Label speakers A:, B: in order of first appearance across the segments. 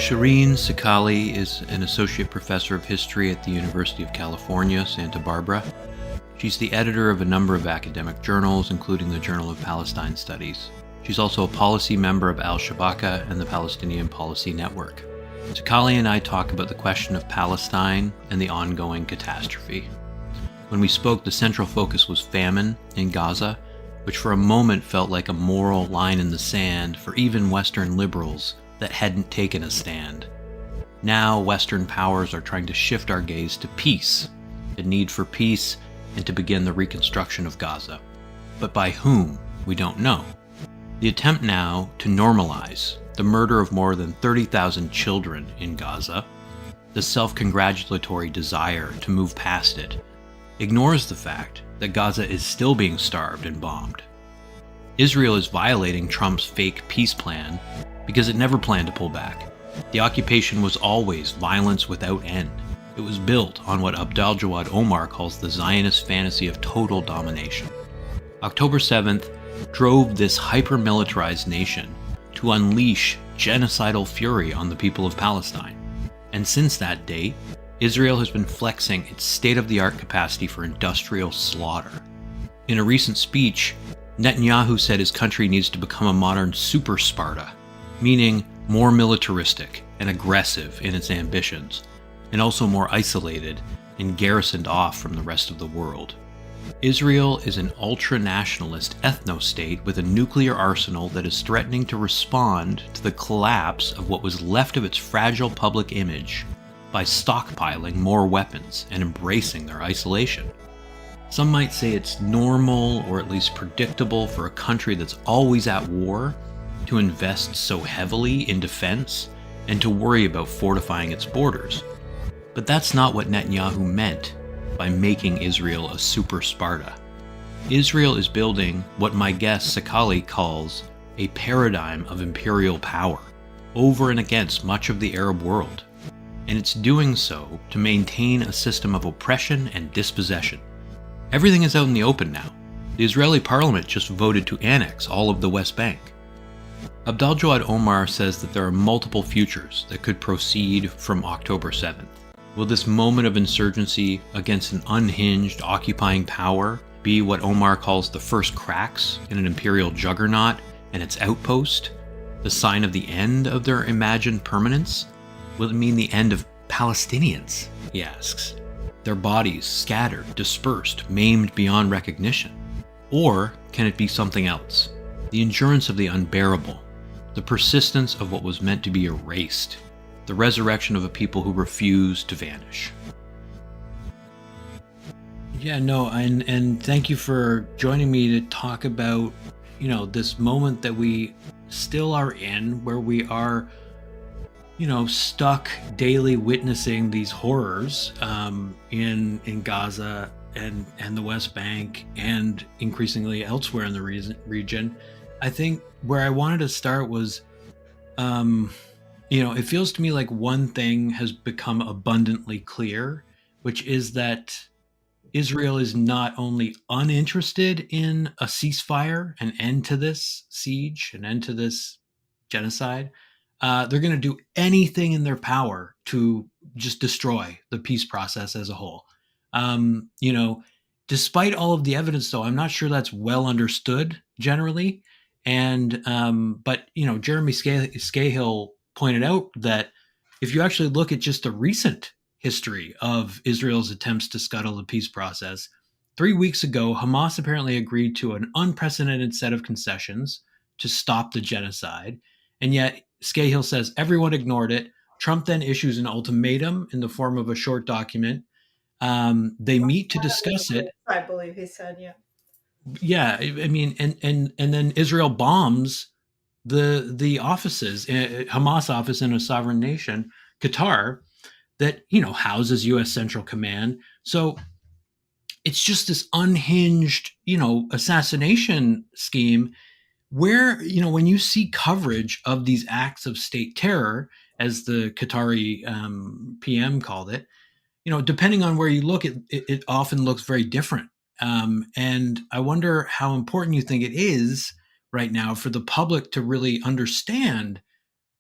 A: Sherene Seikaly is an associate professor of history at the University of California, Santa Barbara. She's the editor of a number of academic journals, including the Journal of Palestine Studies. She's also a policy member of Al-Shabaka and the Palestinian Policy Network. Seikaly and I talk about the question of Palestine and the ongoing catastrophe. When we spoke, the central focus was famine in Gaza, which for a moment felt like a moral line in the sand for even Western liberals that hadn't taken a stand. Now, Western powers are trying to shift our gaze to peace, the need for peace, and to begin the reconstruction of Gaza. But by whom, we don't know. The attempt now to normalize the murder of more than 30,000 children in Gaza, the self-congratulatory desire to move past it, ignores the fact that Gaza is still being starved and bombed. Israel is violating Trump's fake peace plan because it never planned to pull back. The occupation was always violence without end. It was built on what Abdaljawad Omar calls the Zionist fantasy of total domination. October 7th drove this hyper-militarized nation to unleash genocidal fury on the people of Palestine. And since that date, Israel has been flexing its state-of-the-art capacity for industrial slaughter. In a recent speech, Netanyahu said his country needs to become a modern super Sparta, meaning more militaristic and aggressive in its ambitions, and also more isolated and garrisoned off from the rest of the world. Israel is an ultra-nationalist ethno-state with a nuclear arsenal that is threatening to respond to the collapse of what was left of its fragile public image by stockpiling more weapons and embracing their isolation. Some might say it's normal, or at least predictable, for a country that's always at war to invest so heavily in defense and to worry about fortifying its borders. But that's not what Netanyahu meant by making Israel a super Sparta. Israel is building what my guest Seikaly calls a paradigm of imperial power over and against much of the Arab world. And it's doing so to maintain a system of oppression and dispossession. Everything is out in the open now. The Israeli parliament just voted to annex all of the West Bank. Abdaljawad Omar says that there are multiple futures that could proceed from October 7th. Will this moment of insurgency against an unhinged, occupying power be what Omar calls the first cracks in an imperial juggernaut and its outpost, the sign of the end of their imagined permanence? Will it mean the end of Palestinians, he asks, their bodies scattered, dispersed, maimed beyond recognition? Or can it be something else? The endurance of the unbearable, the persistence of what was meant to be erased, the resurrection of a people who refuse to vanish. Yeah, no, and thank you for joining me to talk about, this moment that we still are in, where we are, stuck daily witnessing these horrors in Gaza and the West Bank and increasingly elsewhere in the region. I think where I wanted to start was, it feels to me like one thing has become abundantly clear, which is that Israel is not only uninterested in a ceasefire, an end to this siege, an end to this genocide. They're going to do anything in their power to just destroy the peace process as a whole. Despite all of the evidence, though, I'm not sure that's well understood generally. And but Jeremy Scahill pointed out that if you actually look at just the recent history of Israel's attempts to scuttle the peace process, 3 weeks ago, Hamas apparently agreed to an unprecedented set of concessions to stop the genocide. And yet Scahill says everyone ignored it. Trump then issues an ultimatum in the form of a short document. They meet to discuss it.
B: I believe he said, yeah.
A: Yeah, I mean, and then Israel bombs the offices, Hamas office in a sovereign nation, Qatar, that houses U.S. Central Command. So it's just this unhinged, assassination scheme where, when you see coverage of these acts of state terror, as the Qatari PM called it, depending on where you look, it often looks very different. And I wonder how important you think it is right now for the public to really understand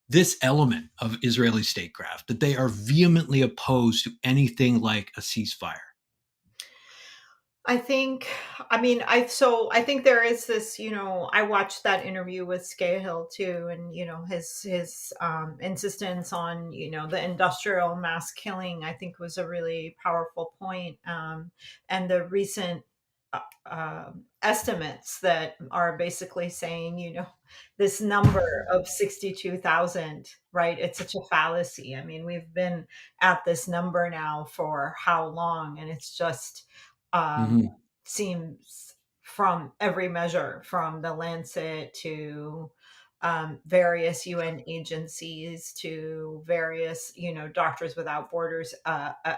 A: this element of Israeli statecraft, that they are vehemently opposed to anything like a ceasefire?
B: I think, I think there is this, I watched that interview with Scahill too, and his insistence on, the industrial mass killing, I think was a really powerful point. And the recent estimates that are basically saying, this number of 62,000, right? It's such a fallacy. I mean, we've been at this number now for how long? And it's just, um,
A: Mm-hmm.
B: seems from every measure, from the Lancet to various UN agencies to various, Doctors Without Borders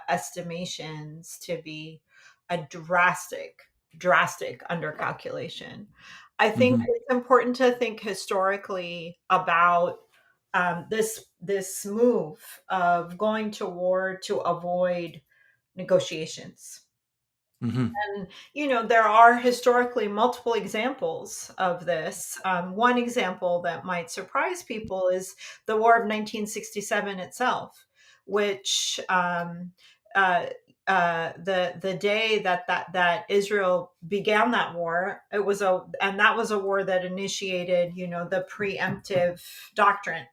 B: estimations, to be a drastic undercalculation. I think
A: Mm-hmm.
B: it's important to think historically about this move of going to war to avoid negotiations.
A: Mm-hmm.
B: And, there are historically multiple examples of this. One example that might surprise people is the War of 1967 itself, which uh, the day that Israel began that war, that was a war that initiated, the preemptive doctrine,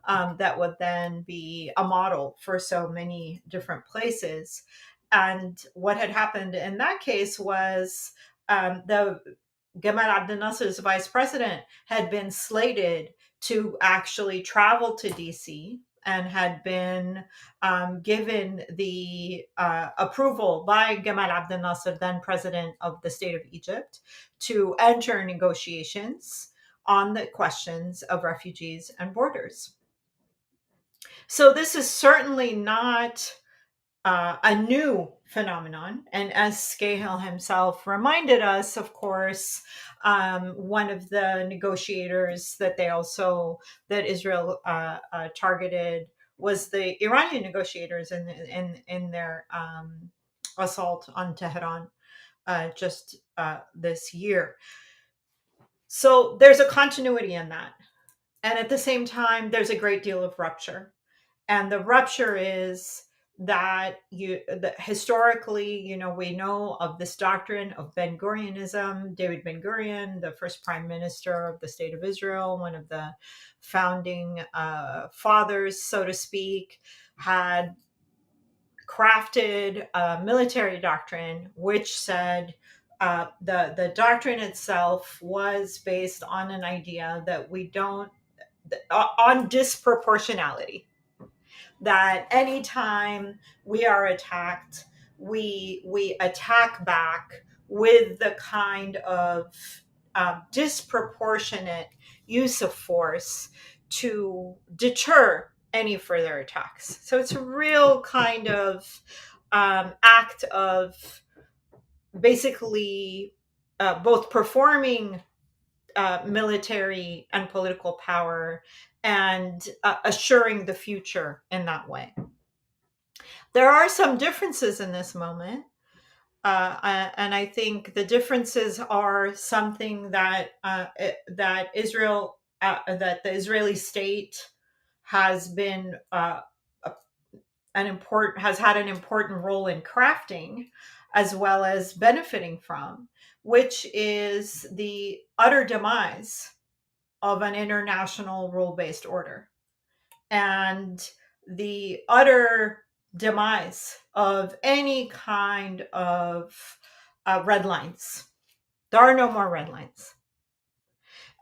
B: that would then be a model for so many different places. And what had happened in that case was, the Gamal Abdel Nasser's vice president had been slated to actually travel to DC and had been given the approval by Gamal Abdel Nasser, then president of the state of Egypt, to enter negotiations on the questions of refugees and borders. So this is certainly not a new phenomenon. And as Scahill himself reminded us, of course, one of the negotiators that Israel targeted was the Iranian negotiators in their assault on Tehran just this year. So there's a continuity in that. And at the same time, there's a great deal of rupture. And the rupture is that historically, we know of this doctrine of Ben Gurionism. David Ben Gurion, the first prime minister of the state of Israel, one of the founding fathers, so to speak, had crafted a military doctrine which said, the doctrine itself was based on an idea that we don't on disproportionality, that anytime we are attacked, we attack back with the kind of disproportionate use of force to deter any further attacks. So it's a real kind of act of basically both performing military and political power and assuring the future in that way. There are some differences in this moment. And I think the differences are something that the Israeli state has been has had an important role in crafting, as well as benefiting from, which is the utter demise of an international rule-based order and the utter demise of any kind of red lines. There are no more red lines.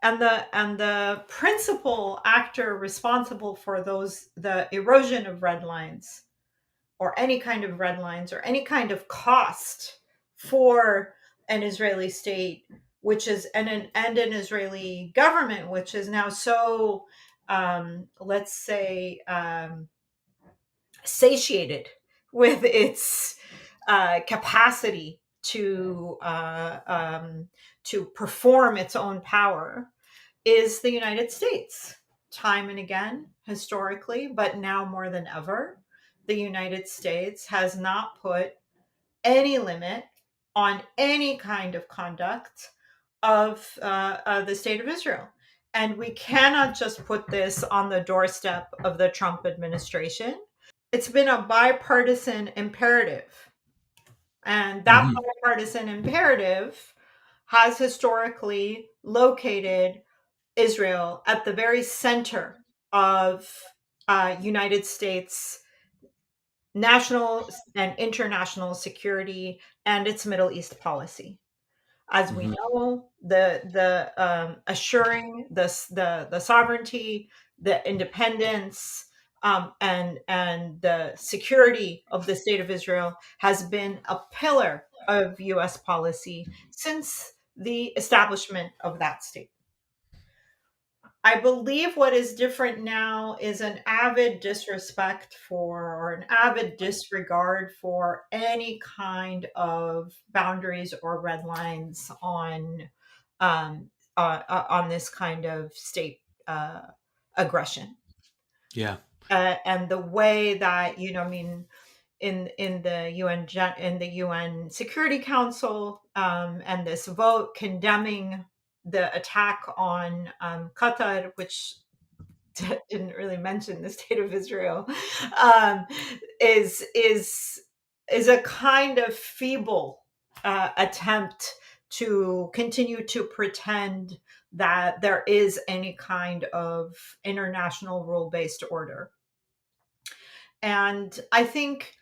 B: And the principal actor responsible for the erosion of red lines, or any kind of red lines, or any kind of cost for an Israeli state, which is and an Israeli government, which is now so, let's say, satiated with its capacity to perform its own power, is the United States. Time and again, historically, but now more than ever, the United States has not put any limit on any kind of conduct of the state of Israel. And we cannot just put this on the doorstep of the Trump administration. It's been a bipartisan imperative. And that
A: Hmm.
B: bipartisan imperative has historically located Israel at the very center of United States national and international security and its Middle East policy. As we
A: Hmm.
B: know, the assuring the sovereignty, the independence, and the security of the state of Israel has been a pillar of U.S. policy since the establishment of that state. I believe what is different now is an avid disrespect for, or an avid disregard for, any kind of boundaries or red lines um, on this kind of state aggression.
A: Yeah.
B: And the way that, I mean, in the in the UN Security Council, and this vote condemning the attack on Qatar, which didn't really mention the state of Israel, um, is a kind of feeble attempt to continue to pretend that there is any kind of international rule based order. And I think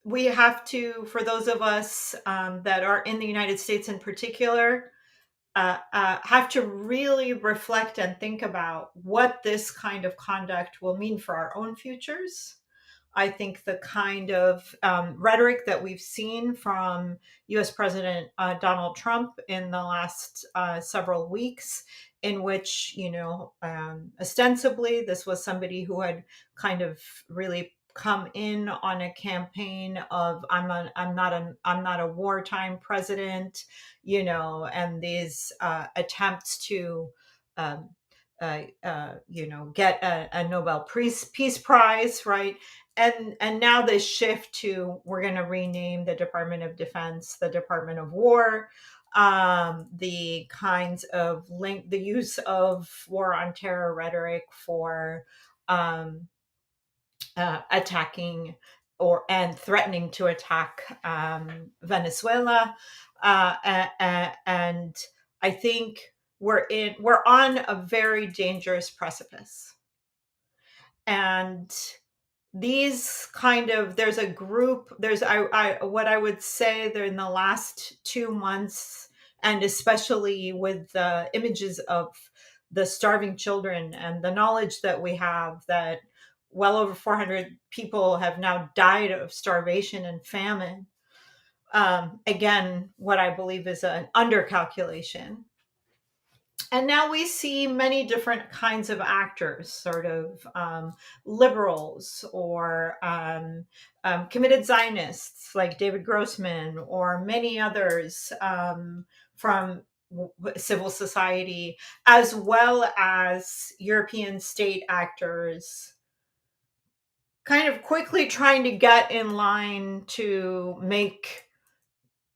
B: we have to, for those of us that are in the United States in particular, have to really reflect and think about what this kind of conduct will mean for our own futures. I think the kind of rhetoric that we've seen from US President Donald Trump in the last several weeks, in which, ostensibly this was somebody who had kind of really come in on a campaign of I'm not a wartime president, and these attempts to um, get a Nobel Peace Prize, right? And now this shift to, we're going to rename the Department of Defense the Department of War. The kinds of the use of war on terror rhetoric for um, attacking and threatening to attack Venezuela, and I think we're on a very dangerous precipice. And these kind of there's a group there's I what I would say there in the last 2 months, and especially with the images of the starving children and the knowledge that we have that well over 400 people have now died of starvation and famine. Again, what I believe is an undercalculation. And now we see many different kinds of actors, sort of liberals or committed Zionists like David Grossman, or many others from civil society, as well as European state actors, kind of quickly trying to get in line to make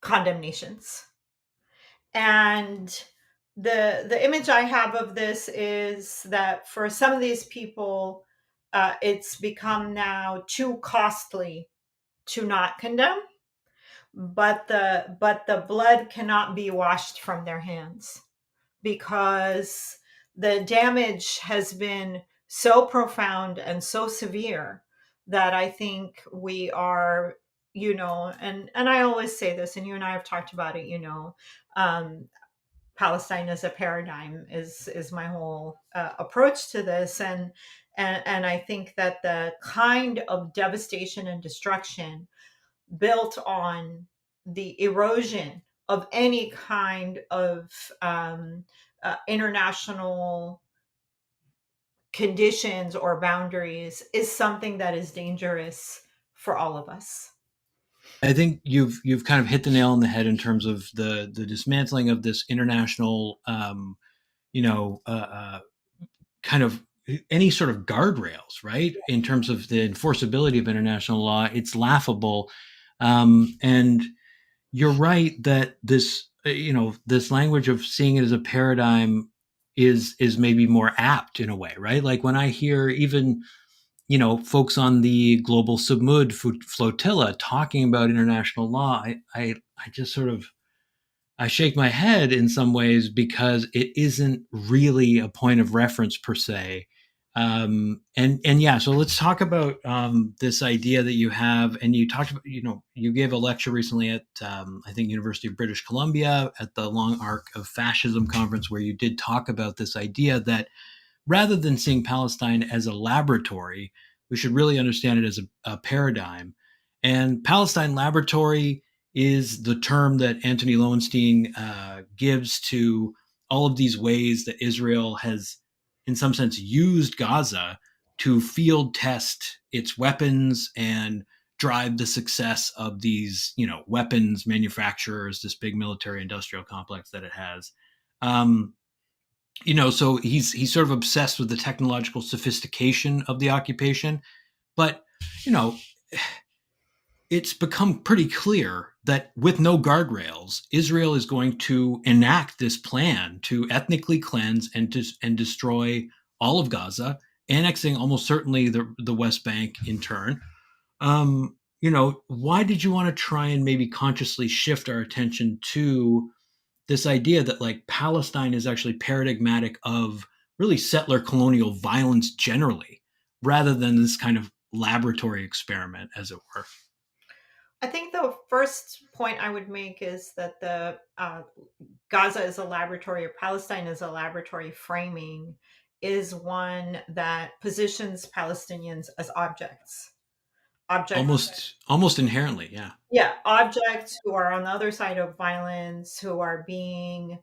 B: condemnations. And the image I have of this is that for some of these people, it's become now too costly to not condemn, but the blood cannot be washed from their hands, because the damage has been so profound and so severe that I think we are, and I always say this, and you and I have talked about it, um, Palestine as a paradigm is my whole approach to this, and I think that the kind of devastation and destruction built on the erosion of any kind of international conditions or boundaries is something that is dangerous for all of us.
A: I think you've kind of hit the nail on the head in terms of the dismantling of this international, you know, uh, uh, kind of any sort of guardrails, right? In terms of the enforceability of international law, it's laughable. And you're right that this, this language of seeing it as a paradigm is maybe more apt in a way, right? Like when I hear even folks on the global submud flotilla talking about international law, I just sort of I shake my head in some ways because it isn't really a point of reference per se. And yeah, so let's talk about this idea that you have, and you talked about, you gave a lecture recently at I think University of British Columbia at the Long Arc of Fascism conference, where you did talk about this idea that rather than seeing Palestine as a laboratory, we should really understand it as a paradigm. And Palestine laboratory is the term that Anthony Lowenstein gives to all of these ways that Israel has, in some sense, used Gaza to field test its weapons and drive the success of these, weapons manufacturers, this big military industrial complex that it has. Um, so he's sort of obsessed with the technological sophistication of the occupation, but you know it's become pretty clear that with no guardrails, Israel is going to enact this plan to ethnically cleanse and destroy all of Gaza, annexing almost certainly the West Bank in turn. Why did you want to try and maybe consciously shift our attention to this idea that like Palestine is actually paradigmatic of really settler colonial violence generally, rather than this kind of laboratory experiment, as it were?
B: I think the first point I would make is that the Gaza is a laboratory, or Palestine is a laboratory framing, is one that positions Palestinians as objects. Objects,
A: Almost inherently, yeah.
B: yeah, objects who are on the other side of violence, who are being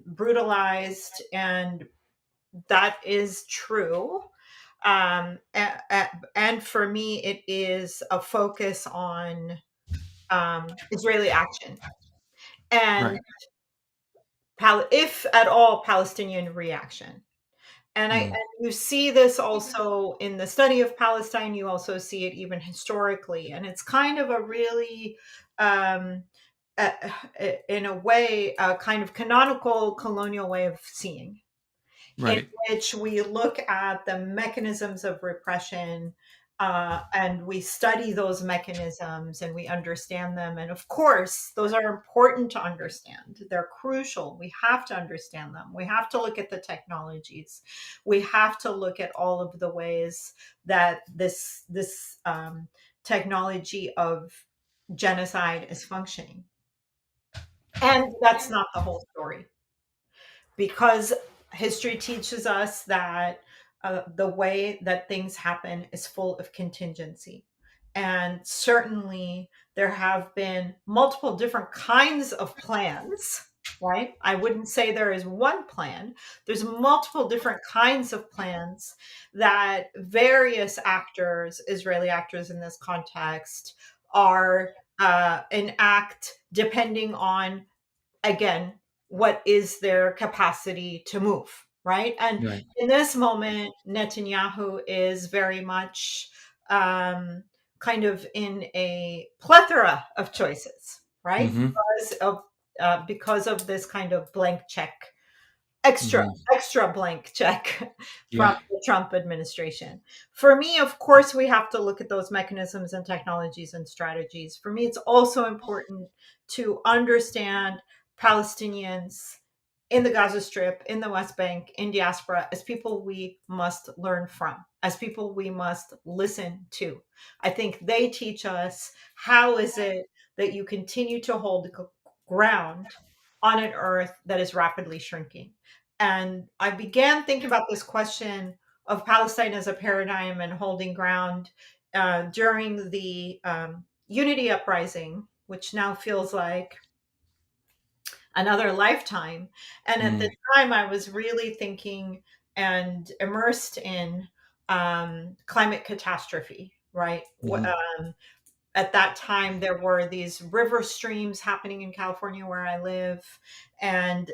B: brutalized, and that is true. And for me, it is a focus on Israeli action and,
A: Right.
B: if at all, Palestinian reaction. And
A: Mm,
B: you see this also in the study of Palestine. You also see it even historically, and it's kind of a really, um, uh, in a way, a kind of canonical colonial way of seeing, in
A: right.
B: which we look at the mechanisms of repression, and we study those mechanisms and we understand them. And of course, those are important to understand. They're crucial. We have to understand them. We have to look at the technologies. We have to look at all of the ways that this technology of genocide is functioning. And that's not the whole story, because history teaches us that the way that things happen is full of contingency. And certainly there have been multiple different kinds of plans, right? I wouldn't say there is one plan. There's multiple different kinds of plans that various actors, Israeli actors in this context, are enact depending on, again, what is their capacity to move, right? And
A: Right.
B: in this moment, Netanyahu is very much kind of in a plethora of choices, right?
A: Hmm.
B: Because of this kind of blank check, extra
A: Hmm.
B: extra blank check from
A: Yeah.
B: the Trump administration. For me, of course, we have to look at those mechanisms and technologies and strategies. For me, it's also important to understand Palestinians in the Gaza Strip, in the West Bank, in diaspora, as people we must learn from, as people we must listen to. I think they teach us how is it that you continue to hold ground on an earth that is rapidly shrinking. And I began thinking about this question of Palestine as a paradigm and holding ground during the Unity Uprising, which now feels like another lifetime. And at the
A: Mm,
B: time, I was really thinking and immersed in climate catastrophe, right?
A: hmm.
B: At that time, there were these river streams happening in California where I live, and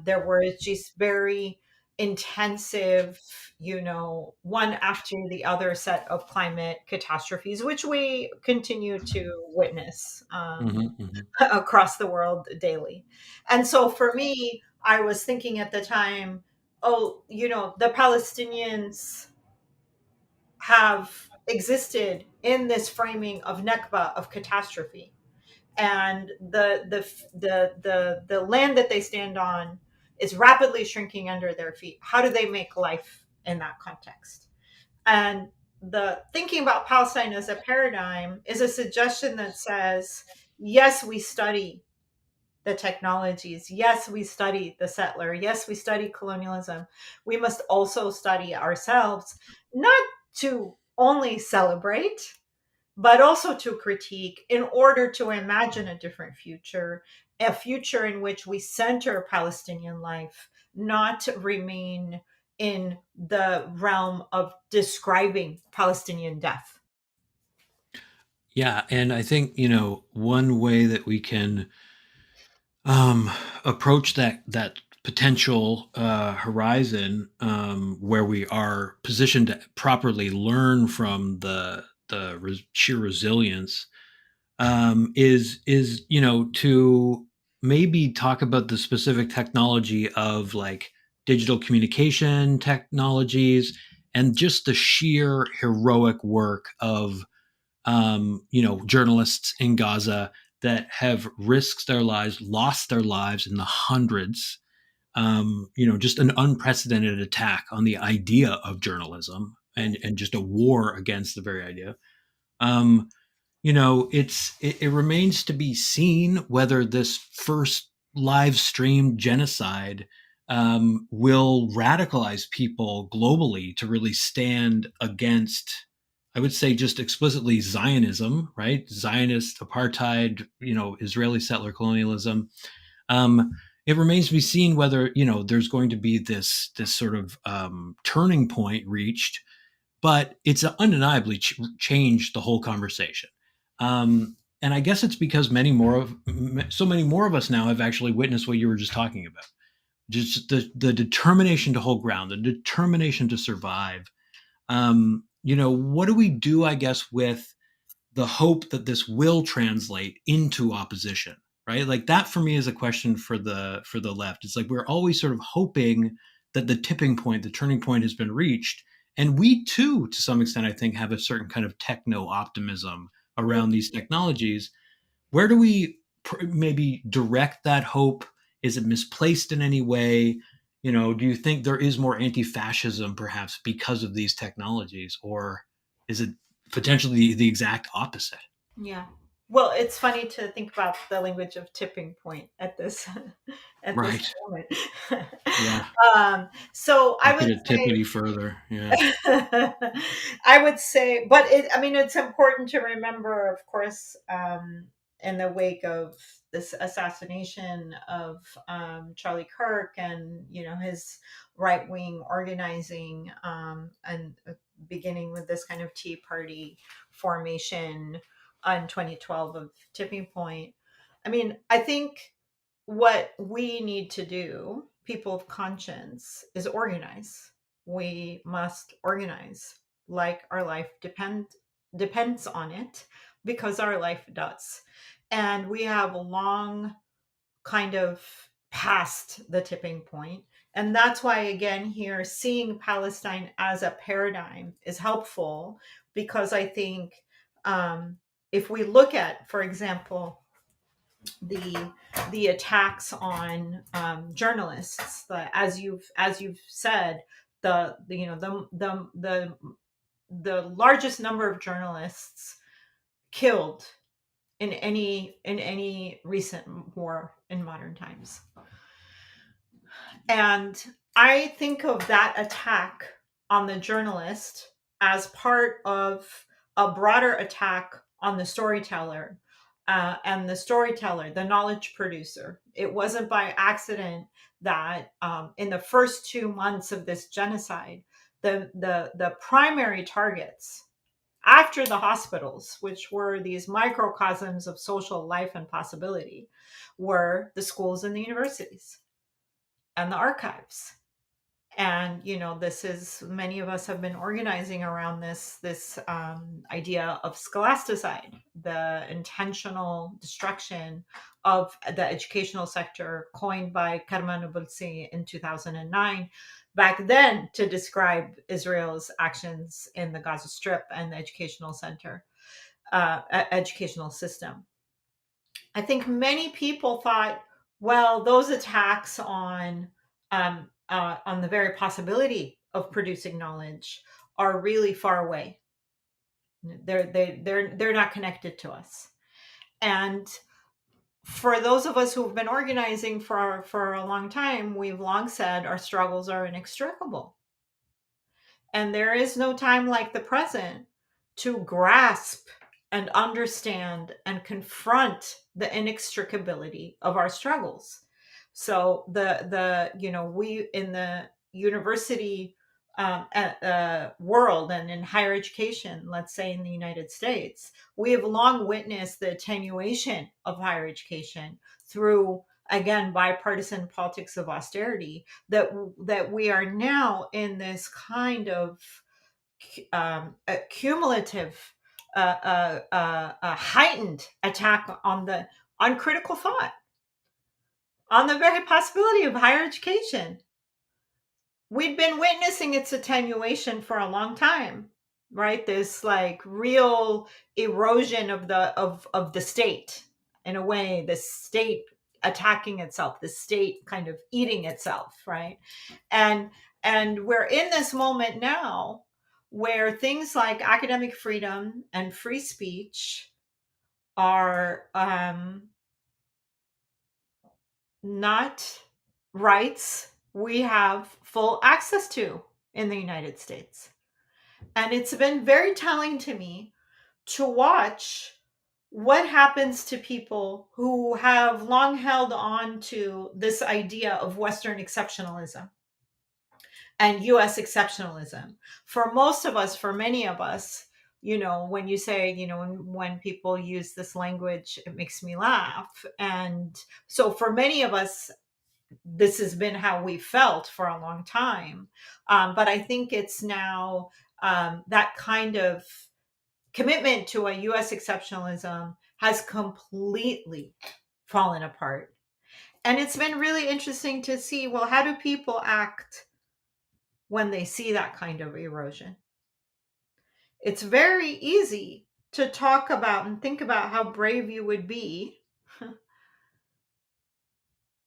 B: there were just very intensive, one after the other set of climate catastrophes, which we continue to witness
A: Hmm. Hmm.
B: across the world daily. And so for me, I was thinking at the time, oh, the Palestinians have existed in this framing of Nakba, of catastrophe, and the land that they stand on is rapidly shrinking under their feet. How do they make life in that context? And the thinking about Palestine as a paradigm is a suggestion that says, yes, we study the technologies. Yes, we study the settler. Yes, we study colonialism. We must also study ourselves, not to only celebrate, but also to critique in order to imagine a different future, a future in which we center Palestinian life, not remain in the realm of describing Palestinian death.
A: Yeah, and I think, one way that we can um, approach that potential horizon, where we are positioned to properly learn from the sheer resilience, is to maybe talk about the specific technology of like digital communication technologies and just the sheer heroic work of journalists in Gaza that have risked their lives, lost their lives in the hundreds. Just an unprecedented attack on the idea of journalism and just a war against the very idea. Um, it remains to be seen whether this first live streamed genocide will radicalize people globally to really stand against, I would say, just explicitly Zionism, right? Zionist apartheid, Israeli settler colonialism. um, it remains to be seen whether there's going to be this sort of turning point reached, but it's undeniably changed the whole conversation. And I guess it's because so many more of us now have actually witnessed what you were just talking about. Just the determination to hold ground, the determination to survive. What do we do, I guess, with the hope that this will translate into opposition, right? Like that for me is a question for the left. It's like we're always sort of hoping that the tipping point, the turning point has been reached. And we too, to some extent, I think, have a certain kind of techno optimism around these technologies. Where do we maybe direct that hope? Is it misplaced in any way? Do you think there is more anti-fascism perhaps because of these technologies, or is it potentially the exact opposite?
B: Yeah. Well, it's funny to think about the language of tipping point at this at this
A: Right.
B: moment.
A: Yeah.
B: So I
A: Not
B: would
A: gonna tip
B: say
A: any further. Yeah.
B: I would say, but I mean, it's important to remember, of course, in the wake of this assassination of Charlie Kirk and his right wing organizing, and beginning with this kind of Tea Party formation in 2012 of Tipping Point. I mean, I think what we need to do, people of conscience, is organize. We must organize like our life depends on it, because our life does. And we have long kind of past the tipping point. And that's why, again, here, seeing Palestine as a paradigm is helpful, because I think, if we look at, for example, the attacks on journalists, as you've said, the the largest number of journalists killed in any recent war in modern times. And I think of that attack on the journalist as part of a broader attack on the storyteller, and the storyteller, the knowledge producer. It wasn't by accident that, in the first 2 months of this genocide, the primary targets after the hospitals, which were these microcosms of social life and possibility, were the schools and the universities and the archives. And this is, many of us have been organizing around this idea of scholasticide, the intentional destruction of the educational sector, coined by Karman Bulsi in 2009, back then to describe Israel's actions in the Gaza Strip and the educational center, educational system. I think many people thought, well, those attacks on the very possibility of producing knowledge are really far away. They're not connected to us. And for those of us who've been organizing for a long time, we've long said our struggles are inextricable. And there is no time like the present to grasp and understand and confront the inextricability of our struggles. So we in the university world and in higher education, let's say in the United States, we have long witnessed the attenuation of higher education through, again, bipartisan politics of austerity, that we are now in this kind of a cumulative, heightened attack on critical thought, on the very possibility of higher education. We've been witnessing its attenuation for a long time, right? This like real erosion of the state, in a way, the state attacking itself, the state kind of eating itself, right? and and we're in this moment now where things like academic freedom and free speech are not rights we have full access to in the United States. And it's been very telling to me to watch what happens to people who have long held on to this idea of Western exceptionalism and US exceptionalism. For most of us, for many of us, when you say, when people use this language, it makes me laugh. And so for many of us, this has been how we felt for a long time. But I think it's now that kind of commitment to a US exceptionalism has completely fallen apart. And it's been really interesting to see, well, how do people act when they see that kind of erosion? It's very easy to talk about and think about how brave you would be,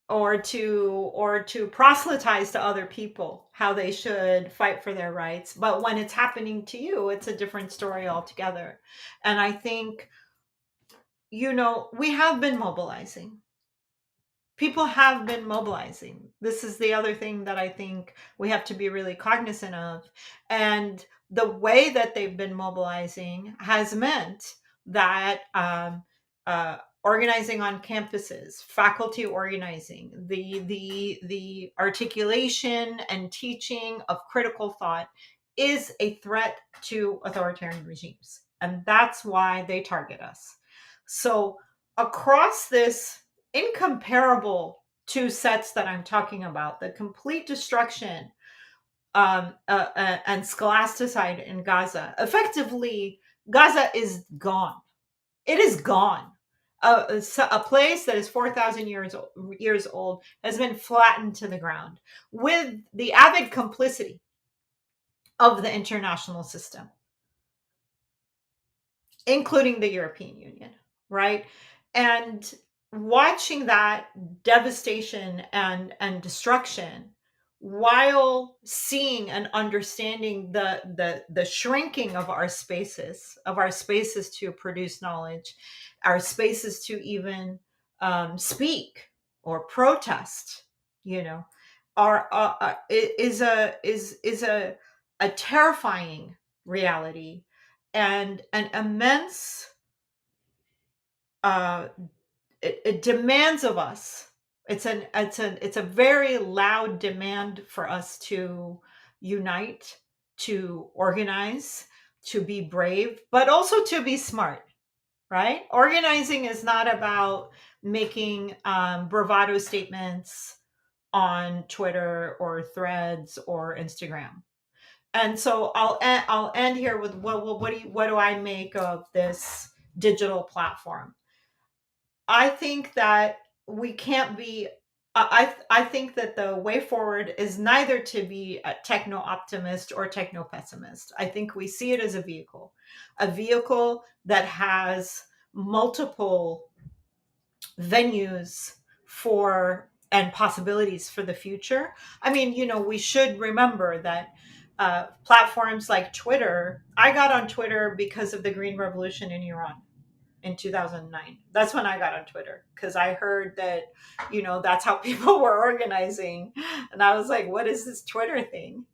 B: or to proselytize to other people how they should fight for their rights. But when it's happening to you, it's a different story altogether. And I think, we have been mobilizing. People have been mobilizing. This is the other thing that I think we have to be really cognizant of. And the way that they've been mobilizing has meant that organizing on campuses, faculty organizing, the articulation and teaching of critical thought is a threat to authoritarian regimes. And that's why they target us. So across this incomparable two sets that I'm talking about, the complete destruction and scholasticide in Gaza. Effectively, Gaza is gone. It is gone. A place that is 4,000 years old has been flattened to the ground with the avid complicity of the international system, including the European Union, right? And watching that devastation and destruction, while seeing and understanding the shrinking of our spaces to produce knowledge, our spaces to even speak or protest, are is a terrifying reality, and an immense uh it demands of us. It's a very loud demand for us to unite, to organize, to be brave, but also to be smart, right? Organizing is not about making bravado statements on Twitter or Threads or Instagram. And so I'll end here with what do I make of this digital platform? I think that we can't be. I think that the way forward is neither to be a techno optimist or techno pessimist. I think we see it as a vehicle that has multiple venues for and possibilities for the future. I mean, we should remember that platforms like Twitter. I got on Twitter because of the Green Revolution in Iran in 2009. That's when I got on Twitter because I heard that, that's how people were organizing. And I was like, what is this Twitter thing?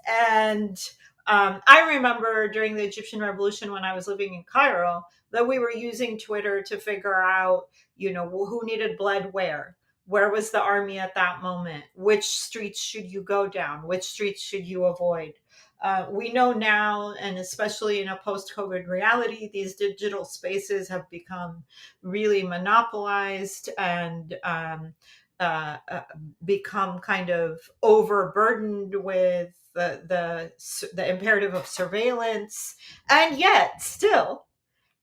B: And I remember during the Egyptian Revolution when I was living in Cairo that we were using Twitter to figure out, who needed blood where. Where was the army at that moment? Which streets should you go down? Which streets should you avoid? We know now, and especially in a post COVID reality, these digital spaces have become really monopolized and become kind of overburdened with the imperative of surveillance. And yet, still,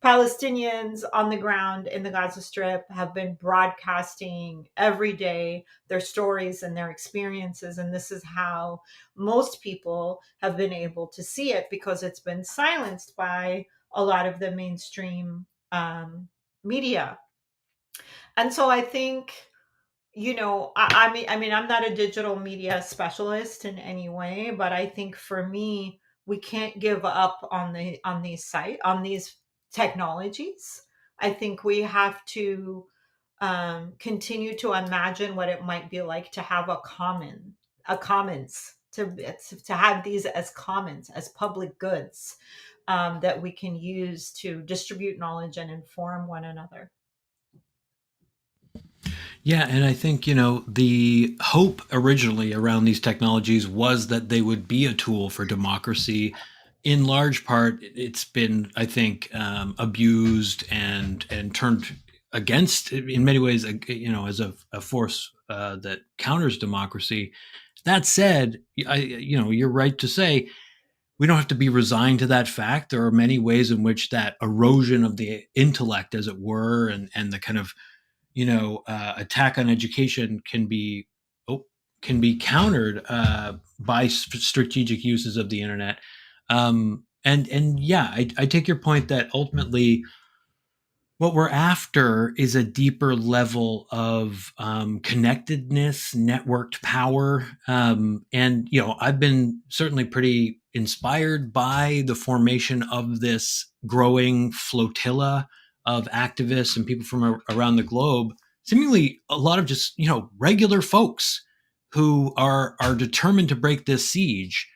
B: Palestinians on the ground in the Gaza Strip have been broadcasting every day their stories and their experiences. And this is how most people have been able to see it because it's been silenced by a lot of the mainstream media. And so I think, I mean, I'm not a digital media specialist in any way, but I think for me, we can't give up on these technologies. I think we have to continue to imagine what it might be like to have a commons, to have these as commons, as public goods that we can use to distribute knowledge and inform one another.
A: Yeah, and I think, the hope originally around these technologies was that they would be a tool for democracy. In large part, it's been, I think, abused and turned against in many ways, as a force that counters democracy. That said, you're right to say we don't have to be resigned to that fact. There are many ways in which that erosion of the intellect, as it were, and the kind of attack on education can be countered by strategic uses of the internet. And yeah, I take your point that ultimately what we're after is a deeper level of connectedness, networked power. And, I've been certainly pretty inspired by the formation of this growing flotilla of activists and people from around the globe, seemingly a lot of just, regular folks who are determined to break this siege.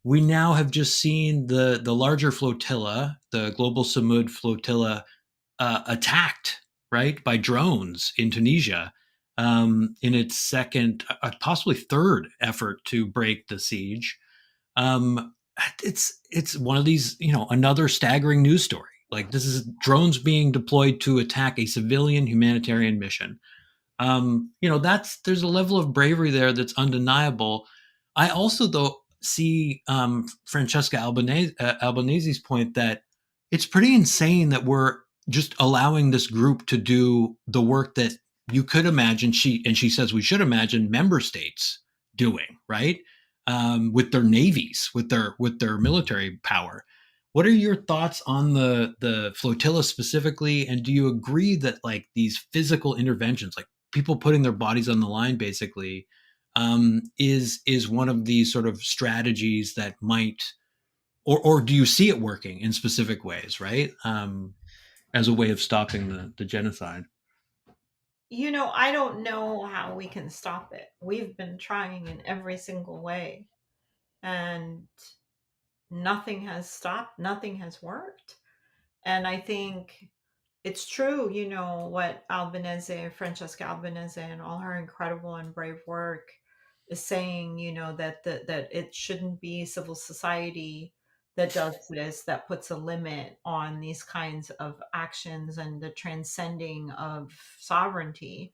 A: We now have just seen the larger flotilla, the global Samud flotilla, attacked right by drones in Tunisia in its second, possibly third effort to break the siege. Um, it's one of these, another staggering news story. Like this is drones being deployed to attack a civilian humanitarian mission. That's there's a level of bravery there that's undeniable. I also though see Francesca Albanese's point that it's pretty insane that we're just allowing this group to do the work that you could imagine she says we should imagine member states doing, right? With their navies, with their military power. What are your thoughts on the flotilla specifically? And do you agree that like these physical interventions, like people putting their bodies on the line basically is one of these sort of strategies that might or do you see it working in specific ways, right, as a way of stopping the genocide?
B: I don't know how we can stop it. We've been trying in every single way, and nothing has stopped, nothing has worked. And I think it's true, what Francesca Albanese, and all her incredible and brave work is saying, that it shouldn't be civil society that does this, that puts a limit on these kinds of actions and the transcending of sovereignty.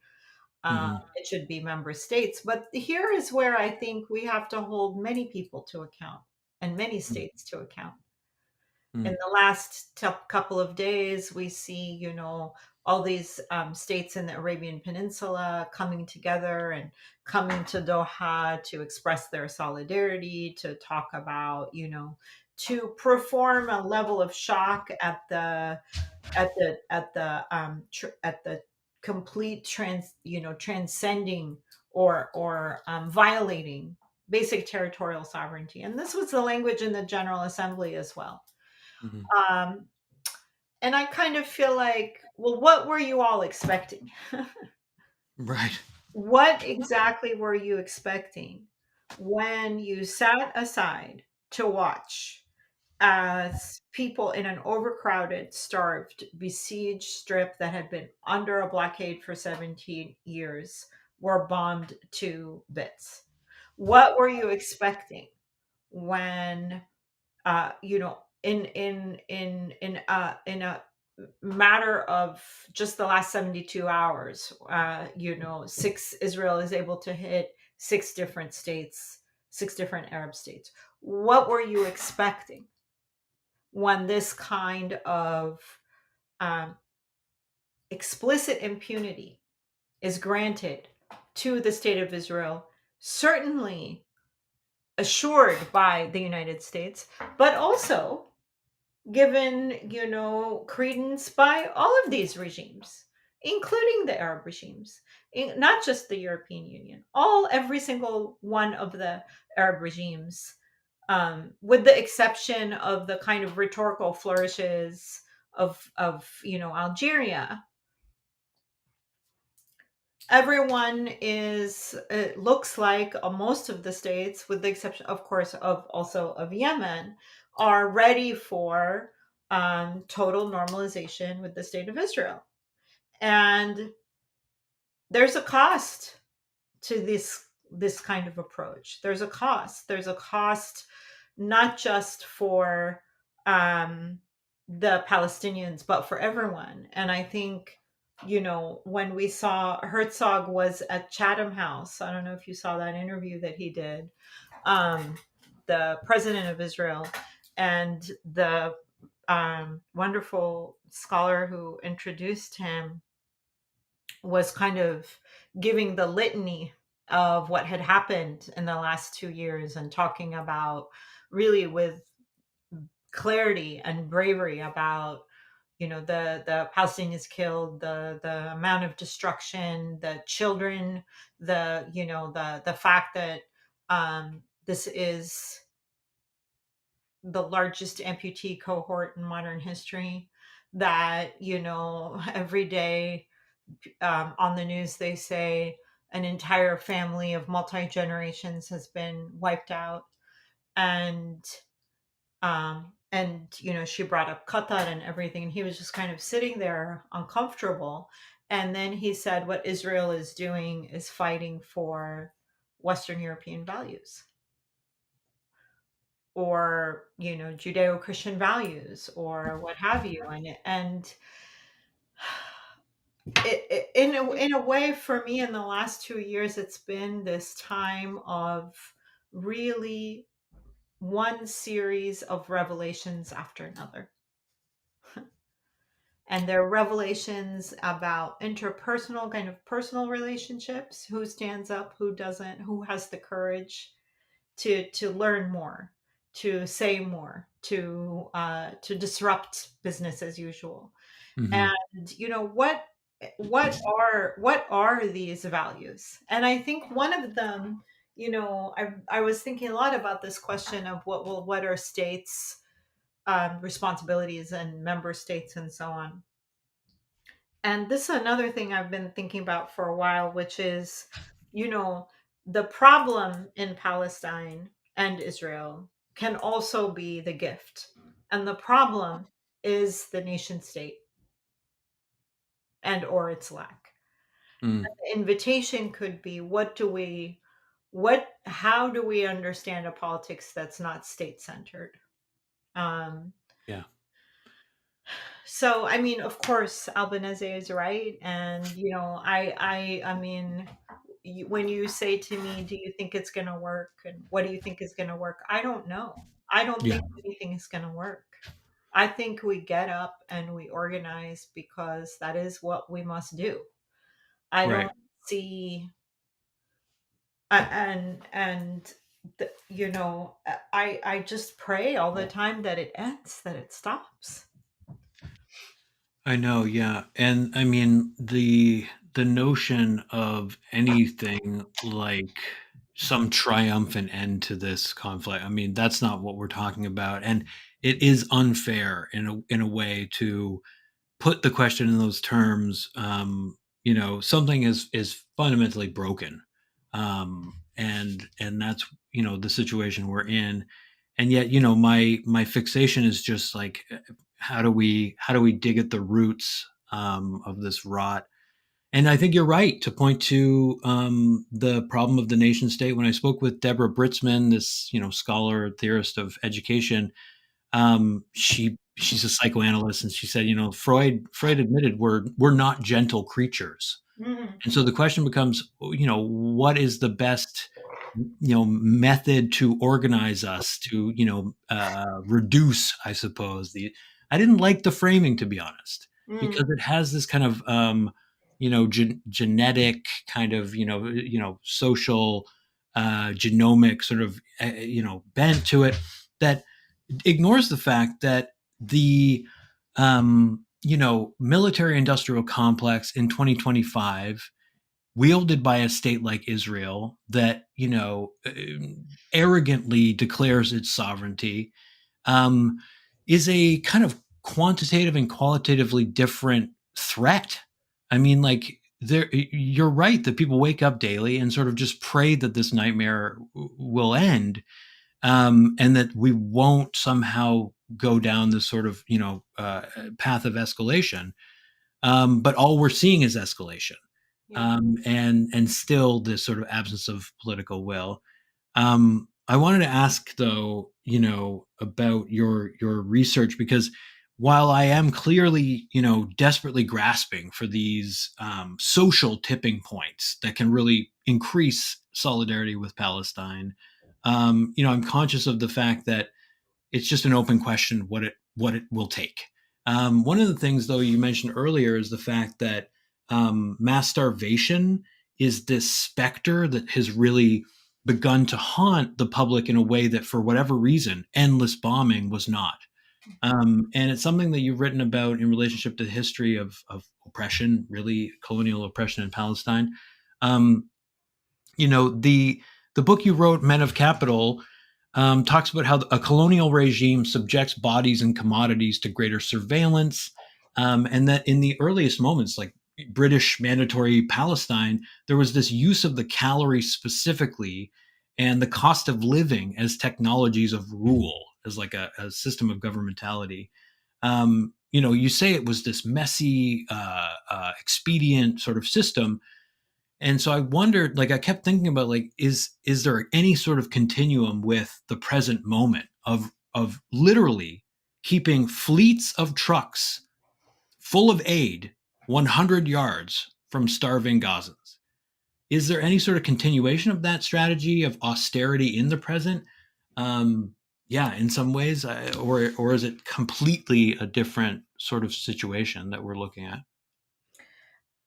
A: Hmm.
B: It should be member states. But here is where I think we have to hold many people to account and many states to account. In the last couple of days, we see, all these states in the Arabian Peninsula coming together and coming to Doha to express their solidarity, to talk about, to perform a level of shock at the complete transcending or violating basic territorial sovereignty. And this was the language in the General Assembly as well.
A: Hmm.
B: um, and I kind of feel like, well, what were you all expecting?
A: Right.
B: What exactly were you expecting when you sat aside to watch as people in an overcrowded, starved, besieged strip that had been under a blockade for 17 years were bombed to bits? What were you expecting when, in a matter of just the last 72 hours, six Israel is able to hit six different states, six different Arab states? What were you expecting when this kind of um, explicit impunity is granted to the state of Israel, certainly assured by the United States, but also given, credence by all of these regimes, including the Arab regimes, not just the European Union, every single one of the Arab regimes, with the exception of the kind of rhetorical flourishes of Algeria. Everyone is, it looks like, most of the states, with the exception, of course, of also of Yemen, are ready for total normalization with the state of Israel. And there's a cost to this kind of approach. There's a cost. There's a cost not just for um, the Palestinians, but for everyone. And I think, when we saw Herzog was at Chatham House, I don't know if you saw that interview that he did, um, the president of Israel, and the wonderful scholar who introduced him was kind of giving the litany of what had happened in the last 2 years and talking about, really with clarity and bravery, about, the Palestinians killed, the amount of destruction, the children, the fact that this is the largest amputee cohort in modern history, that, every day on the news they say an entire family of multi generations has been wiped out. And she brought up Qatar and everything, and he was just kind of sitting there uncomfortable. And then he said, what Israel is doing is fighting for Western European values, or Judeo-Christian values, or what have you. And in a way, for me, in the last 2 years, it's been this time of really one series of revelations after another. And there are revelations about interpersonal, kind of personal relationships: who stands up, who doesn't, who has the courage to learn more, to say more, to disrupt business as usual.
A: Hmm.
B: And what are these values? And I think one of them, I was thinking a lot about this question of what are states' responsibilities, and member states, and so on. And this is another thing I've been thinking about for a while, which is, you know, the problem in Palestine and Israel can also be the gift. And the problem is the nation state, and or its lack.
A: Mm.
B: The invitation could be, how do we understand a politics that's not state centered? Um,
A: Yeah.
B: So, I mean, of course, Albanese is right, and I mean, when you say to me, "Do you think it's going to work?" and "What do you think is going to work?" I don't know. I don't
A: Yeah,
B: think anything is going to work. I think we get up and we organize because that is what we must do. I
A: right.
B: don't see, and I just pray all the time that it ends, that it stops.
A: I know, yeah. And I mean, the notion of anything like some triumphant end to this conflict, I mean, that's not what we're talking about. And it is unfair in a way to put the question in those terms. Something is fundamentally broken. And that's, the situation we're in. And yet, my fixation is just like, how do we dig at the roots of this rot? And I think you're right to point to the problem of the nation state. When I spoke with Deborah Britzman, this scholar theorist of education, she's a psychoanalyst, and she said, Freud admitted we're not gentle creatures.
B: Mhm.
A: And so the question becomes, what is the best, method to organize us to, reduce, I suppose. I didn't like the framing, to be honest,
B: Mm.
A: because it has this kind of, genetic kind of, social, genomic sort of, bent to it that ignores the fact that the, military industrial complex in 2025, wielded by a state like Israel that arrogantly declares its sovereignty, um, is a kind of quantitative and qualitatively different threat. I mean, like, you're right that people wake up daily and sort of just pray that this nightmare will end, and that we won't somehow go down this sort of path of escalation. But all we're seeing is escalation,
B: Yeah.
A: and still this sort of absence of political will. I wanted to ask, though, about your research, because while I am clearly, desperately grasping for these social tipping points that can really increase solidarity with Palestine, I'm conscious of the fact that it's just an open question what it will take. One of the things, though, you mentioned earlier is the fact that mass starvation is this specter that has really begun to haunt the public in a way that, for whatever reason, endless bombing was not. And it's something that you've written about in relationship to the history of oppression, really colonial oppression in Palestine. Um, the book you wrote, Men of Capital, talks about how a colonial regime subjects bodies and commodities to greater surveillance, and that in the earliest moments, like British mandatory Palestine, there was this use of the calorie specifically, and the cost of living as technologies of rule, as like a system of governmentality. You say it was this messy, expedient sort of system, and so I wondered, like, I kept thinking about, like, is there any sort of continuum with the present moment of literally keeping fleets of trucks full of aid 100 yards from starving Gazans? Is there any sort of continuation of that strategy of austerity in the present? Yeah, in some ways, or is it completely a different sort of situation that we're looking at?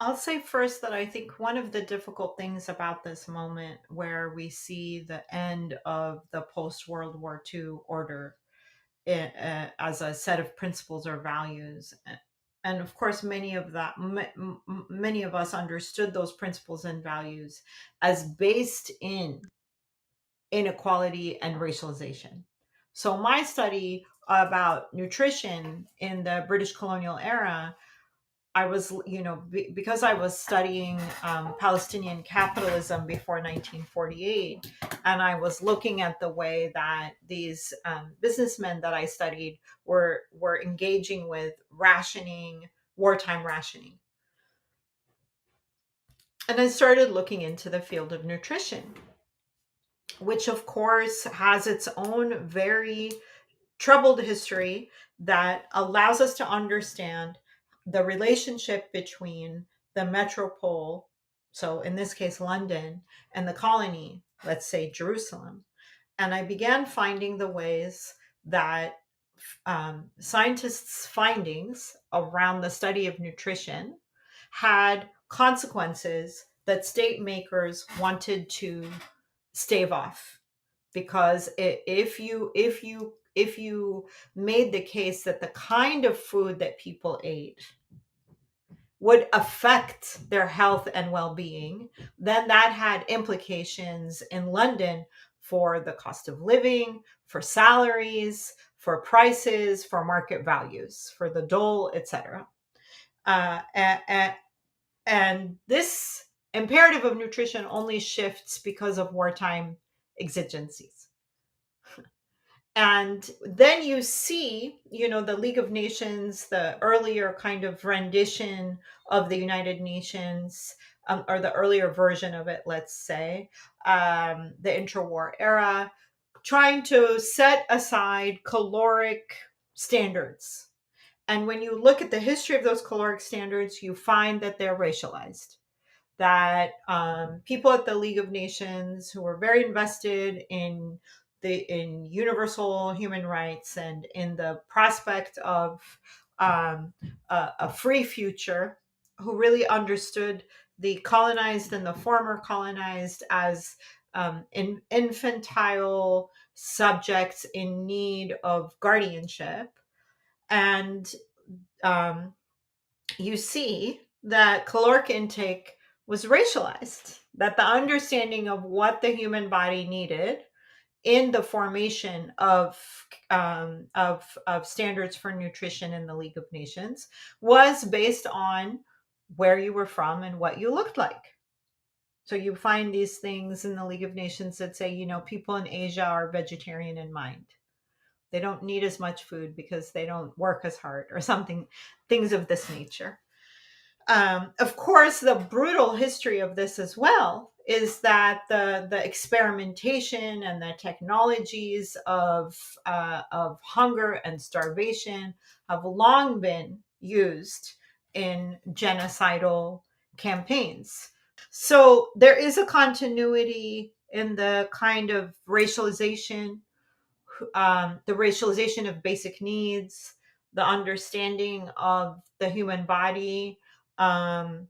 B: I'll say first that I think one of the difficult things about this moment where we see the end of the post World War II order as a set of principles or values. And of course, many of us understood those principles and values as based in inequality and racialization. So, my study about nutrition in the British colonial era, I was, because I was studying Palestinian capitalism before 1948, and I was looking at the way that these businessmen that I studied were engaging with rationing, wartime rationing, and I started looking into the field of nutrition, which of course has its own very troubled history that allows us to understand the relationship between the metropole, so in this case, London, and the colony, let's say Jerusalem. And I began finding the ways that scientists' findings around the study of nutrition had consequences that state makers wanted to stave off, because if you made the case that the kind of food that people ate would affect their health and well-being, then that had implications in London for the cost of living, for salaries, for prices, for market values, for the dole, etc. And this imperative of nutrition only shifts because of wartime exigencies. And then you see, the League of Nations, the earlier kind of rendition of the United Nations, or the earlier version of it, let's say, the interwar era, trying to set aside caloric standards. And when you look at the history of those caloric standards, you find that they're racialized, that people at the League of Nations who were very invested in universal human rights and in the prospect of a free future, who really understood the colonized and the former colonized as infantile subjects in need of guardianship. And um, you see that caloric intake was racialized, that the understanding of what the human body needed in the formation of standards for nutrition in the League of Nations was based on where you were from and what you looked like. So you find these things in the League of Nations that say, people in Asia are vegetarian in mind. They don't need as much food because they don't work as hard or something, things of this nature. Of course, the brutal history of this as well is that the experimentation and the technologies of hunger and starvation have long been used in genocidal campaigns. So there is a continuity in the kind of racialization, the racialization of basic needs, the understanding of the human body, um,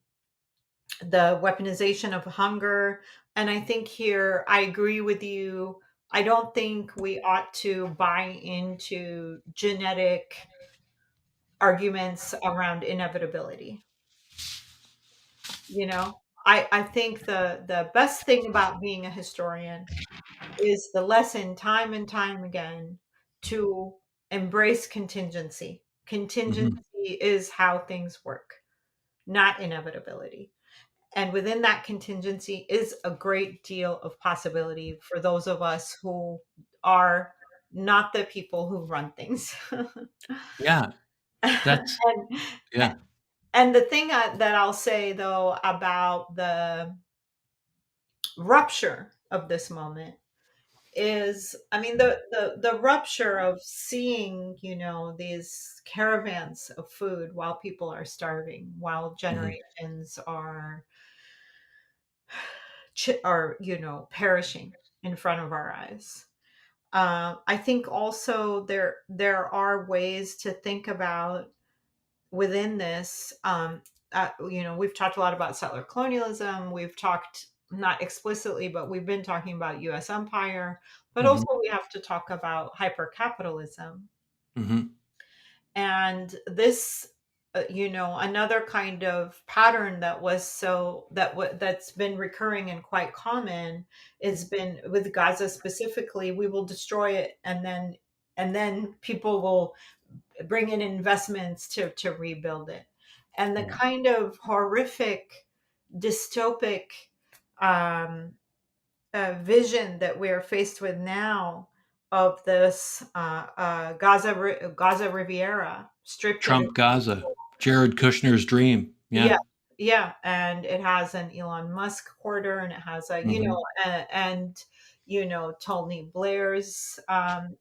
B: the weaponization of hunger. And I think here I agree with you. I don't think we ought to buy into genetic arguments around inevitability. You know, I think the best thing about being a historian is the lesson time and time again to embrace contingency.
A: Hmm.
B: Contingency is how things work, not inevitability. And within that contingency is a great deal of possibility for those of us who are not the people who run things.
A: Yeah, that's
B: and,
A: yeah.
B: and the thing that I'll say though about the rupture of this moment is, I mean, the rupture of seeing, these caravans of food while people are starving, while
A: Hmm.
B: generations are perishing in front of our eyes. I think also there are ways to think about within this. We've talked a lot about settler colonialism. We've talked, not explicitly, but we've been talking about U.S. empire. But also
A: Hmm.
B: we have to talk about hypercapitalism.
A: Hmm.
B: And this, another kind of pattern that's been recurring and quite common has been with Gaza specifically. We will destroy it, and then people will bring in investments to rebuild it. And the
A: Yeah.
B: kind of horrific dystopic um, vision that we're faced with now of this Gaza Riviera stripped of its
A: Trump Gaza,
B: people.
A: Jared Kushner's dream.
B: Yeah,
A: Yeah.
B: yeah, and it has an Elon Musk quarter, and it has a,
A: Hmm.
B: and Tony Blair's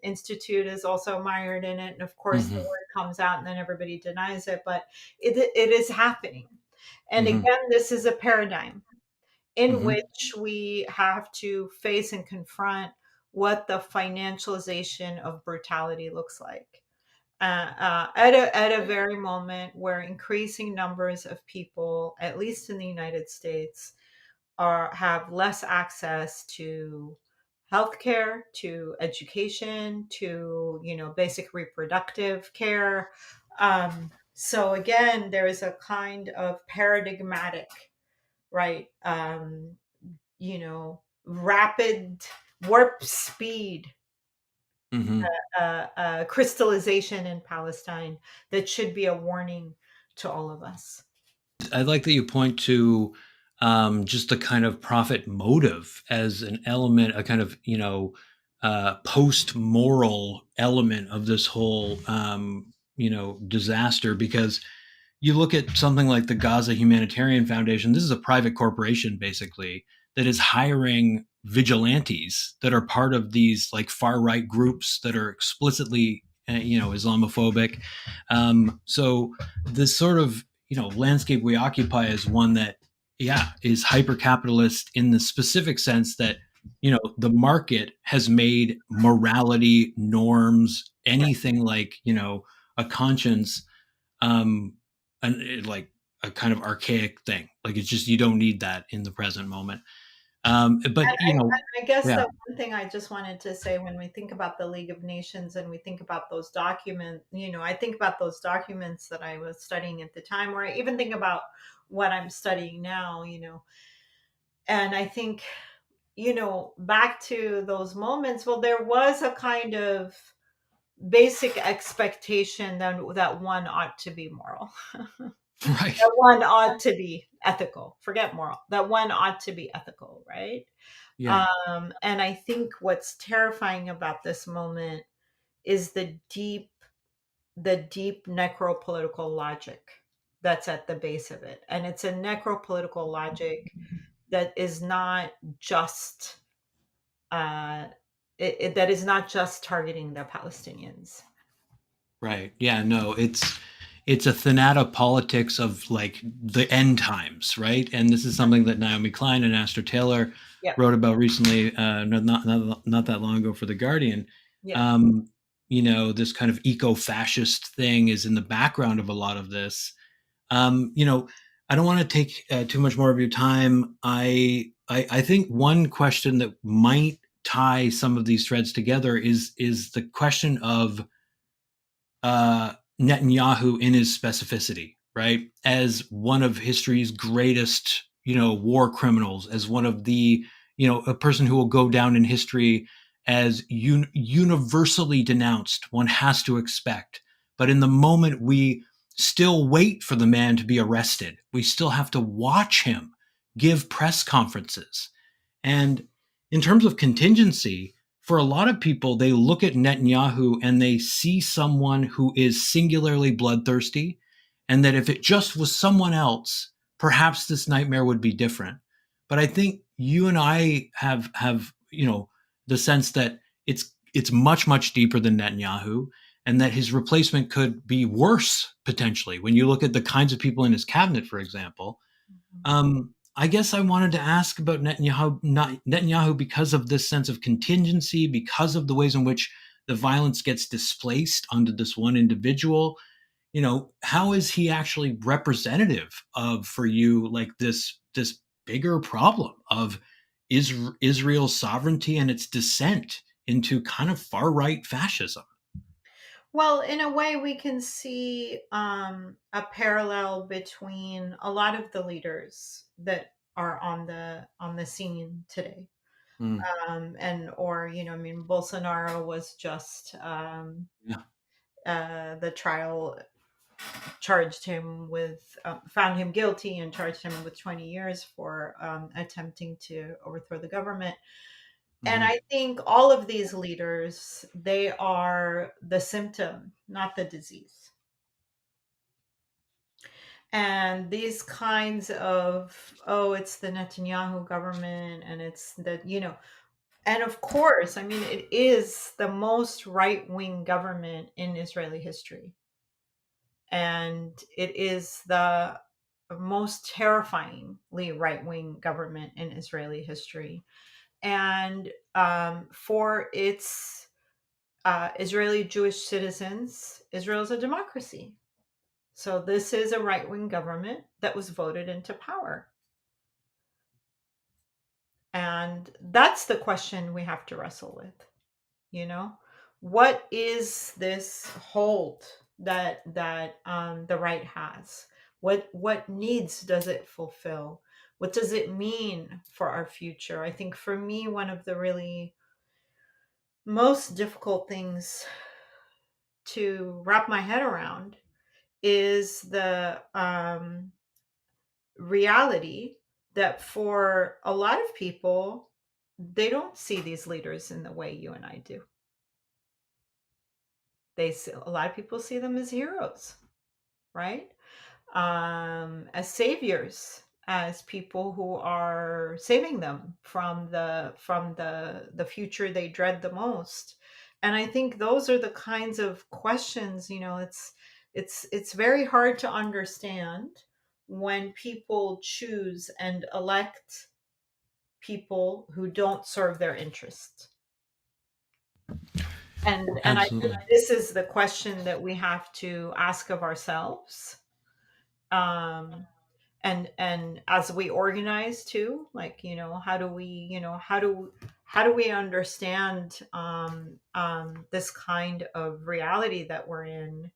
B: institute is also mired in it. And of course, the
A: Hmm.
B: word comes out and then everybody denies it, but it is happening. And
A: Hmm.
B: again, this is a paradigm in
A: Hmm.
B: which we have to face and confront what the financialization of brutality looks like. At a very moment where increasing numbers of people, at least in the United States, have less access to healthcare, to education, to basic reproductive care. So again, there is a kind of paradigmatic, right? Rapid warp speed
A: Hmm.
B: crystallization in Palestine that should be a warning to all of us.
A: I like that you point to just the kind of profit motive as an element, a kind of post moral element of this whole disaster. Because you look at something like the Gaza Humanitarian Foundation. This is a private corporation, basically, that is hiring vigilantes that are part of these like far right groups that are explicitly Islamophobic. So this sort of landscape we occupy is one that is hyper capitalist in the specific sense that the market has made morality, norms, anything like a conscience, um like a kind of archaic thing. Like it's just, you don't need that in the present moment. But
B: I guess
A: yeah.
B: the one thing I just wanted to say, when we think about the League of Nations and we think about those documents, I think about those documents that I was studying at the time, or I even think about what I'm studying now, and I think, back to those moments. Well, there was a kind of basic expectation that one ought to be moral.
A: Right.
B: That one ought to be ethical. Forget moral. That one ought to be ethical, right?
A: Yeah.
B: And I think what's terrifying about this moment is the deep necropolitical logic that's at the base of it. And it's a necropolitical logic that is not just uh, that is not just targeting the Palestinians.
A: Right. Yeah, no, it's a thanatopolitics of like the end times, right? And this is something that Naomi Klein and Astor Taylor
B: Yep.
A: wrote about recently, not that long ago, for The Guardian.
B: Yep.
A: Um, this kind of eco-fascist thing is in the background of a lot of this. Um, you know, I don't want to take too much more of your time. I think one question that might tie some of these threads together is the question of Netanyahu in his specificity, right? As one of history's greatest, war criminals, as one of the, a person who will go down in history as universally denounced, one has to expect. But in the moment, we still wait for the man to be arrested. We still have to watch him give press conferences. And in terms of contingency, for a lot of people, they look at Netanyahu and they see someone who is singularly bloodthirsty, and that if it just was someone else, perhaps this nightmare would be different. But I think you and I have the sense that it's much deeper than Netanyahu, and that his replacement could be worse potentially. When you look at the kinds of people in his cabinet, for example, I guess I wanted to ask about Netanyahu because of this sense of contingency, because of the ways in which the violence gets displaced onto this one individual. How is he actually representative of, for you, like this bigger problem of Israel's sovereignty and its descent into kind of far right fascism?
B: Well, in a way, we can see a parallel between a lot of the leaders that are on the scene today,
A: Mm,
B: I mean, Bolsonaro was just
A: yeah.
B: the trial charged him with found him guilty and charged him with 20 years for attempting to overthrow the government. And
A: Hmm.
B: I think all of these leaders, they are the symptom, not the disease. And these kinds of, oh, it's the Netanyahu government and it's the, And of course, I mean, it is the most right-wing government in Israeli history. And it is the most terrifyingly right-wing government in Israeli history. And for its Israeli Jewish citizens, Israel is a democracy. So this is a right-wing government that was voted into power. And that's the question we have to wrestle with. You know, what is this hold that the right has? What needs does it fulfill? What does it mean for our future? I think for me, one of the really most difficult things to wrap my head around is the reality that for a lot of people, they don't see these leaders in the way you and I do. A lot of people see them as heroes, right? As saviors, as people who are saving them from the future they dread the most. And I think those are the kinds of questions, it's very hard to understand when people choose and elect people who don't serve their interests. And I think
A: Absolutely.
B: this is the question that we have to ask of ourselves. Um, and as we organize too, like, how do we, how do we understand this kind of reality that we're in?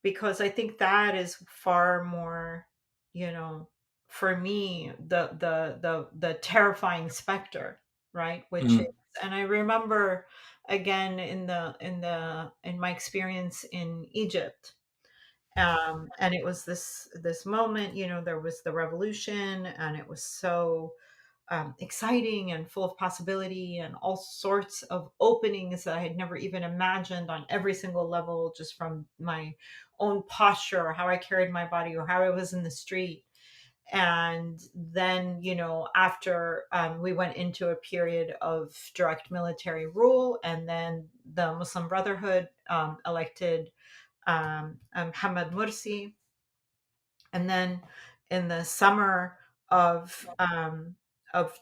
B: Because I think that is far more, you know, for me, the terrifying specter, right? Which is,
A: Mm.
B: and I remember again in my experience in Egypt, and it was this moment, there was the revolution, and it was so exciting and full of possibility and all sorts of openings that I had never even imagined on every single level, just from my own posture or how I carried my body or how I was in the street. And then, after we went into a period of direct military rule, and then the Muslim Brotherhood elected Mohammed Mursi. And then in the summer of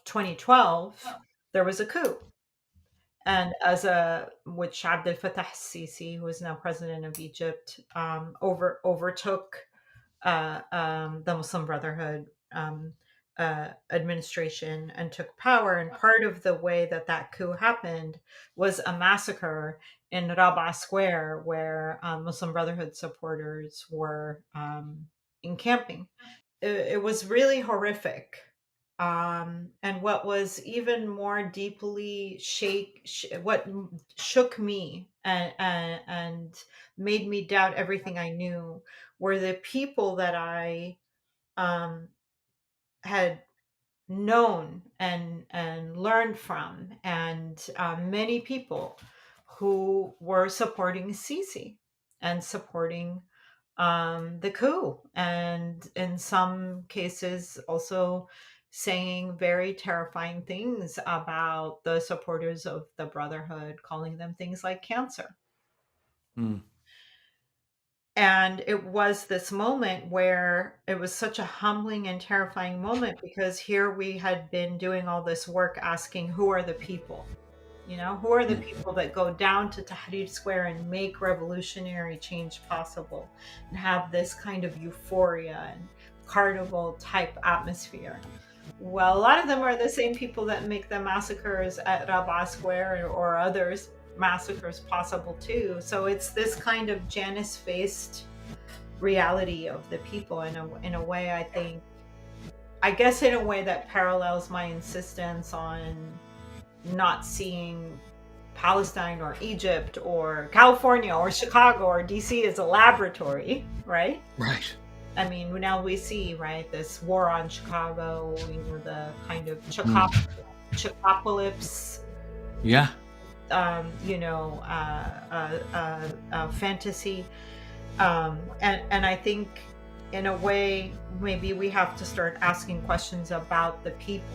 B: 2012, there was a coup. And which Abdel Fattah Sisi, who is now president of Egypt, overtook the Muslim Brotherhood administration and took power. And part of the way that coup happened was a massacre in Rabaa Square, where Muslim Brotherhood supporters were encamping. It was really horrific. And what was even more deeply what shook me and made me doubt everything I knew were the people that I um, had known and learned from, and many people who were supporting Sisi and supporting the coup, and in some cases also saying very terrifying things about the supporters of the Brotherhood, calling them things like cancer.
A: Mm.
B: And it was this moment where it was such a humbling and terrifying moment, because here we had been doing all this work asking, who are the people? Who are the
A: Mm.
B: people that go down to Tahrir Square and make revolutionary change possible and have this kind of euphoria and carnival type atmosphere? Well, a lot of them are the same people that make the massacres at Rabaa Square or others massacres possible too. So it's this kind of Janus-faced reality of the people in a way, I guess in a way that parallels my insistence on not seeing Palestine or Egypt or California or Chicago or DC as a laboratory, right?
A: Right.
B: I mean, now we see, right, this war on Chicago, the kind of
A: Mm.
B: Chicapolis,
A: Yeah.
B: fantasy. And I think in a way, maybe we have to start asking questions about the people.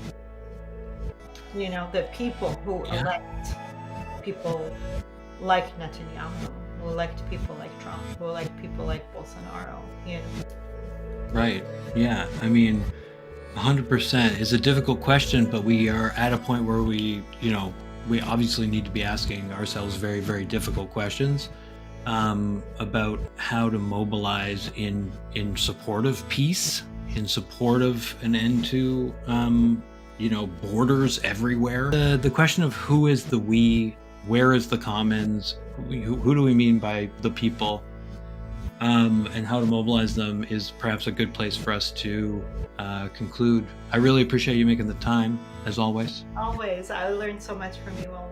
B: the people who
A: Yeah.
B: elect people like Netanyahu, who elect people like Trump, who elect people like Bolsonaro.
A: Right. Yeah. I mean, 100% is a difficult question, but we are at a point where we obviously need to be asking ourselves very, very difficult questions about how to mobilize in support of peace, in support of an end to borders everywhere. The question of who is the we, where is the commons, who do we mean by the people, and how to mobilize them is perhaps a good place for us to conclude. I really appreciate you making the time, as always.
B: Always. I learned so much from you, Omar.